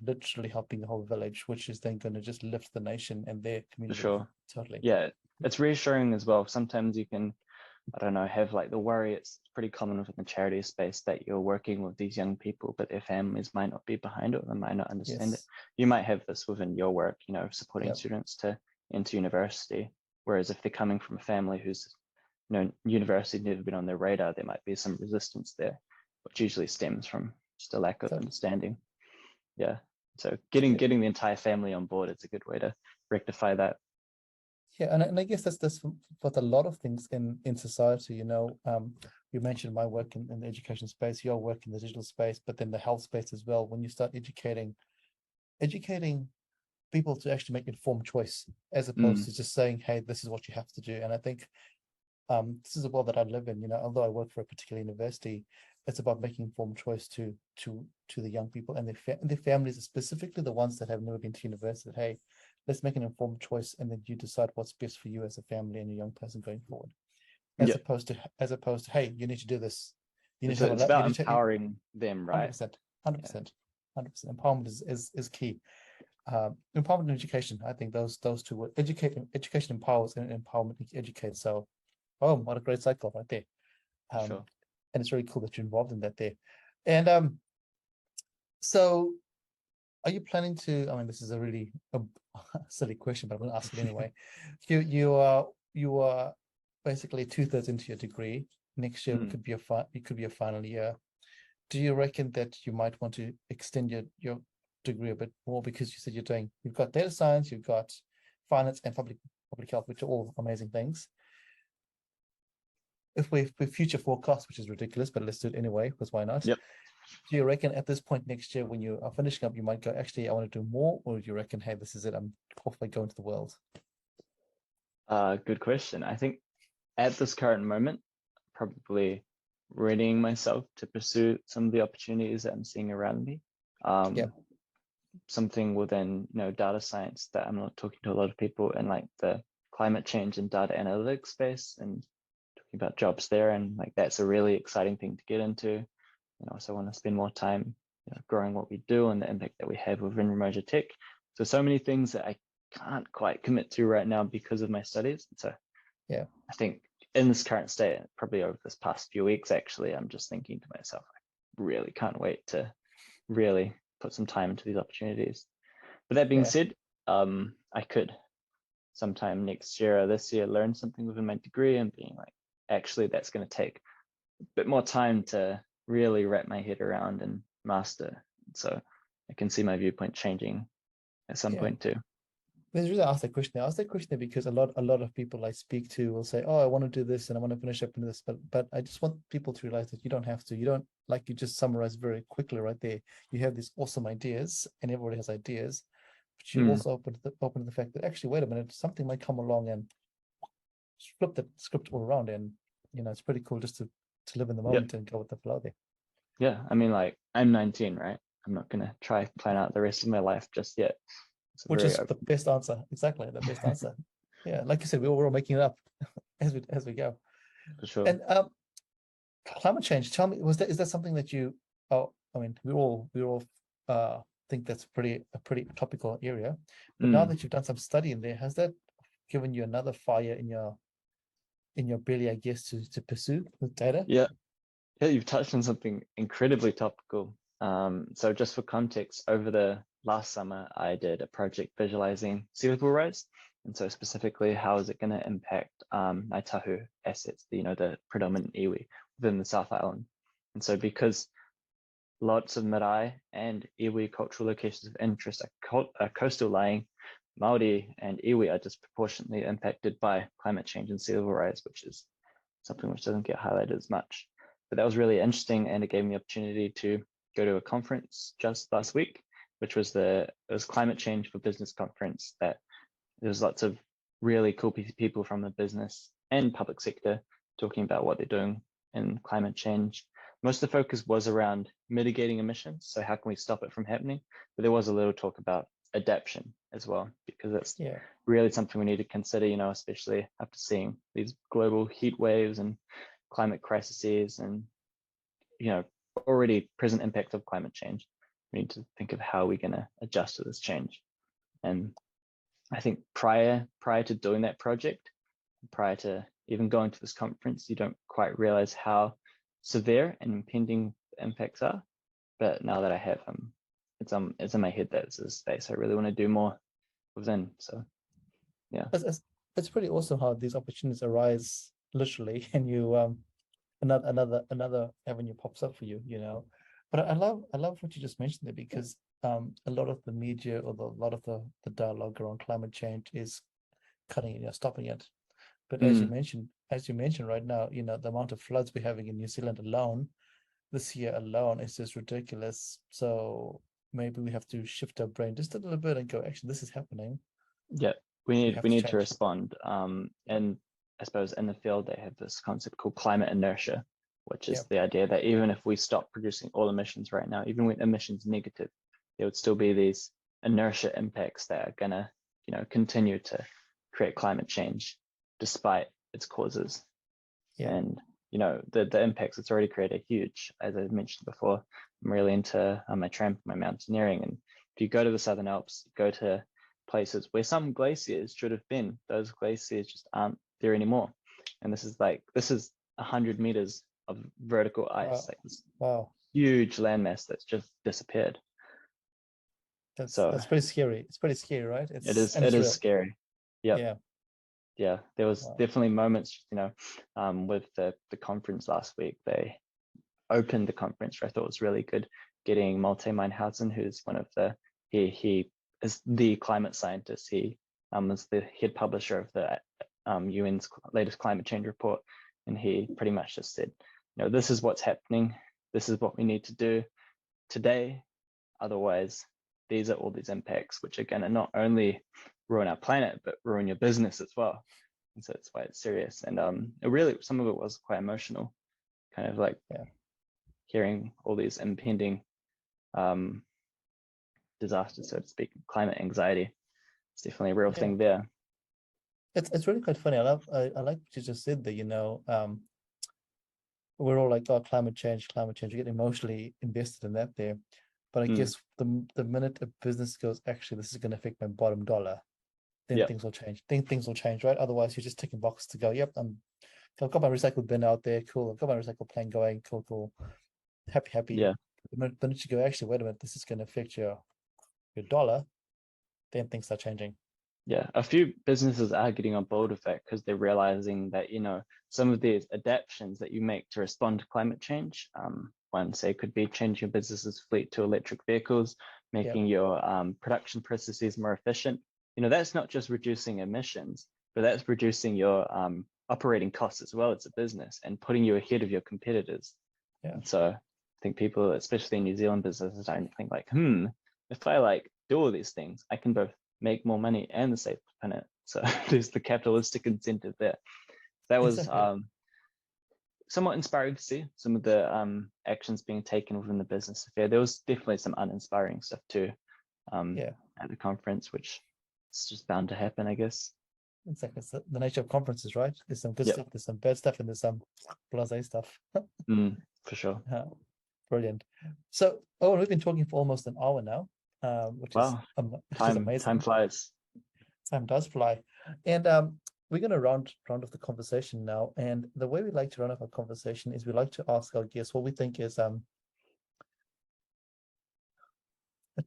helping the whole village, which is then going to just lift the nation and their for community. sure. Totally. Yeah, it's reassuring as well. Sometimes you can, I don't know, have like the worry. It's pretty common within the charity space that you're working with these young people, but their families might not be behind it, or might not understand it. Yes. You might have this within your work, supporting Yep. students to into university. Whereas if they're coming from a family who's, university never been on their radar, there might be some resistance there, which usually stems from just a lack of Totally. understanding. Yeah. So So, getting the entire family on board is a good way to rectify that. yeah, and I guess that's what a lot of things in society, you mentioned my work in the education space, your work in the digital space, but then the health space as well. When you start educating people to actually make informed choice, as opposed Mm, to just saying, hey, this is what you have to do. And I think this is a world that I live in. Although I work for a particular university, it's about making informed choice to the young people and their families, specifically the ones that have never been to university. That, hey, let's make an informed choice, and then you decide what's best for you as a family and a young person going forward. As yeah. opposed to hey, you need to do this. You need to have It's you about need to 100%, empowering them, right? 100%, Yeah, 100%. Empowerment is key. Empowerment and education. I think those two words. Education empowers, and empowerment educates. So, oh, what a great cycle right there. for Um, sure. and it's really cool that you're involved in that there. And so are you planning to? I mean, this is a really silly question, but I'm going to ask it anyway. You are basically 2/3 into your degree. Next year Mm. it could be a final year. Do you reckon that you might want to extend your degree a bit more, because you said you've got data science, you've got finance and public health, which are all amazing things. If we future forecast, which is ridiculous, but let's do it anyway, because why not? Yep. Do you reckon at this point next year, when you are finishing up, you might go, actually, I want to do more, or do you reckon, hey, this is it, I'm off, I go into the world? Good question. I think at this current moment, probably readying myself to pursue some of the opportunities that I'm seeing around me. Yep. Something within, data science that I'm not talking to a lot of people in, like the climate change and data analytics space, and talking about jobs there. And like that's a really exciting thing to get into. So I want to spend more time, growing what we do and the impact that we have within Remojo Tech. So many things that I can't quite commit to right now because of my studies. So Yeah. I think in this current state, probably over this past few weeks, actually, I'm just thinking to myself, I really can't wait to really put some time into these opportunities. But that being Yeah. said, I could sometime next year or this year learn something within my degree and being like, actually, that's going to take a bit more time to really wrap my head around and master. So I can see my viewpoint changing at some point too. There's a reason I asked that question. I asked that question because a lot of people I speak to will say, "Oh, I want to do this and I want to finish up into this," but I just want people to realize that you don't have to. You don't, like you just summarized very quickly right there. You have these awesome ideas, and everybody has ideas, but you also open to the fact that actually, wait a minute, something might come along and flip the script all around, and it's pretty cool just to live in the moment and go with the flow there. Yeah, I mean, like I'm 19, right? I'm not gonna try plan out the rest of my life just yet. Which is the best answer. Exactly, the best answer. Yeah, like you said, we're all making it up as we go. For sure. And climate change. Tell me, is that something that you? Oh, I mean, we all think that's a pretty topical area. But now that you've done some study in there, has that given you another fire in your belly, I guess, to pursue with data? Yeah, you've touched on something incredibly topical. So just for context, over the last summer, I did a project visualizing sea level rise. And so specifically, how is it going to impact Ngāi Tahu assets, the predominant iwi within the South Island? And so because lots of marae and iwi cultural locations of interest are coastal lying, Māori and iwi are disproportionately impacted by climate change and sea level rise, which is something which doesn't get highlighted as much. But that was really interesting, and it gave me the opportunity to go to a conference just last week, which was it was Climate Change for Business conference. That there was lots of really cool people from the business and public sector talking about what they're doing in climate change. Most of the focus was around mitigating emissions, so how can we stop it from happening? But there was a little talk about adaptation as well, because it's really something we need to consider, especially after seeing these global heat waves and climate crises and, already present impact of climate change. We need to think of how we're going to adjust to this change. And I think prior to doing that project, prior to even going to this conference, you don't quite realize how severe and impending the impacts are. But now that I have them, it's in my head that it's a space I really want to do more within. So yeah, it's pretty awesome how these opportunities arise literally, and you another avenue pops up for you. But I love what you just mentioned there, because a lot of the media or a lot of the dialogue around climate change is cutting it, stopping it. But as you mentioned right now, the amount of floods we're having in New Zealand alone, this year alone, is just ridiculous. So maybe we have to shift our brain just a little bit and go, actually, this is happening. Yeah, we need to respond. And I suppose in the field they have this concept called climate inertia, which is the idea that even if we stop producing all emissions right now, even with emissions negative, there would still be these inertia impacts that are gonna, continue to create climate change despite its causes. And the impacts it's already created are huge. As I mentioned before, I'm really into my mountaineering, and if you go to the Southern Alps, go to places where some glaciers should have been, those glaciers just aren't there anymore. And this is 100 meters of vertical ice, like this huge landmass that's just disappeared. That's pretty scary. It's pretty scary, right? It is scary. Yep. Yeah, there was definitely moments, with the conference last week. They opened the conference, which I thought was really good, getting Malte Meinhausen, who's one of he is the climate scientist. He is the head publisher of the UN's latest climate change report, and he pretty much just said, this is what's happening, this is what we need to do today, otherwise these are all these impacts, which again are not only ruin our planet but ruin your business as well. And so that's why it's serious. And it really, some of it was quite emotional, kind of like hearing all these impending disasters, so to speak. Climate anxiety, it's definitely a real thing there. It's really quite funny. I like what you just said there. We're all like, oh, climate change. We get emotionally invested in that there. But I guess the minute a business goes, actually, this is going to affect my bottom dollar, then things will change. Things will change, right? Otherwise, you're just ticking boxes to go, yep, I've got my recycled bin out there, cool. I've got my recycle plan going, cool. Happy. Yeah. The minute you go, actually, wait a minute, this is going to affect your dollar, then things start changing. Yeah, a few businesses are getting on board with that because they're realizing that, some of these adaptations that you make to respond to climate change, one say could be changing your business's fleet to electric vehicles, making your production processes more efficient. That's not just reducing emissions, but that's reducing your operating costs as well as a business and putting you ahead of your competitors. Yeah. And so I think people, especially in New Zealand businesses, don't think like, if I do all these things, I can both make more money and save the planet. So there's the capitalistic incentive there. That was Exactly. somewhat inspiring to see some of the actions being taken within the business sphere. There was definitely some uninspiring stuff too at the conference, which is just bound to happen, I guess. Exactly. It's the nature of conferences, right? There's some good Yep. stuff, there's some bad stuff, and there's some blasé stuff. For sure. Brilliant. So, we've been talking for almost an hour now, which is amazing. Time flies. Time does fly. And we're going to round off the conversation now. And the way we like to run off our conversation is we like to ask our guests what we think is a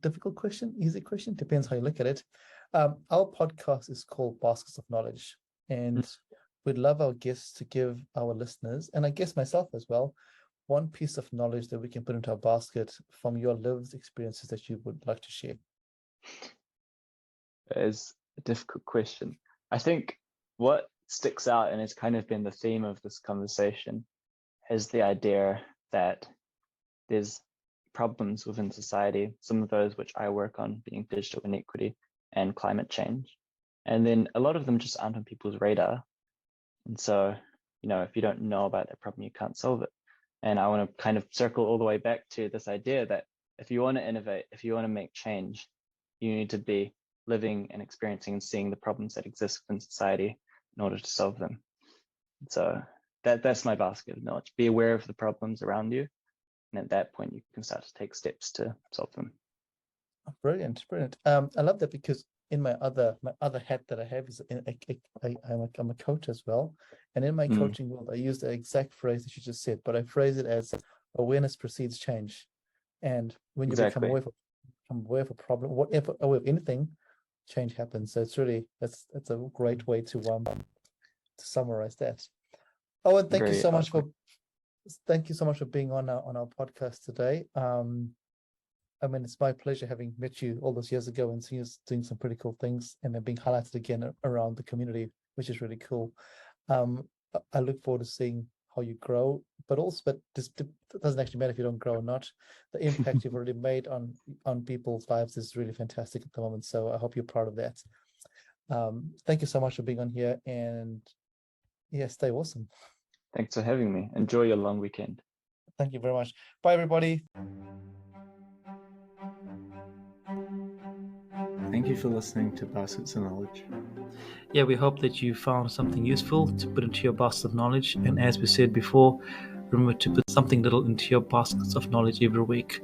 difficult question, easy question, depends how you look at it. Our podcast is called Baskets of Knowledge, and we'd love our guests to give our listeners, and I guess myself as well, one piece of knowledge that we can put into our basket from your lived experiences that you would like to share. That is a difficult question. I think what sticks out and has kind of been the theme of this conversation is the idea that there's problems within society, some of those which I work on being digital inequity and climate change. And then a lot of them just aren't on people's radar. And so, if you don't know about that problem, you can't solve it. And I want to kind of circle all the way back to this idea that if you want to innovate, if you want to make change, you need to be living and experiencing and seeing the problems that exist within society in order to solve them. So that's my basket of knowledge. Be aware of the problems around you. And at that point, you can start to take steps to solve them. Brilliant. I love that because in my other hat that I have is I'm a coach as well, and in my coaching world, I use the exact phrase that you just said, but I phrase it as awareness precedes change, and when you become aware of a problem, whatever, aware of anything, change happens. So it's really that's a great way to summarize that. Oh, and thank you so much for being on our podcast today. I mean, it's my pleasure having met you all those years ago and seeing you doing some pretty cool things and then being highlighted again around the community, which is really cool. I look forward to seeing how you grow, but this doesn't actually matter if you don't grow or not. The impact you've already made on people's lives is really fantastic at the moment. So I hope you're proud of that. Thank you so much for being on here, and stay awesome. Thanks for having me. Enjoy your long weekend. Thank you very much. Bye, everybody. Thank you for listening to Baskets of Knowledge. Yeah, we hope that you found something useful to put into your basket of knowledge. And as we said before, remember to put something little into your baskets of knowledge every week.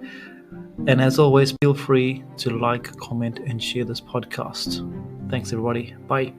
And as always, feel free to like, comment, and share this podcast. Thanks, everybody. Bye.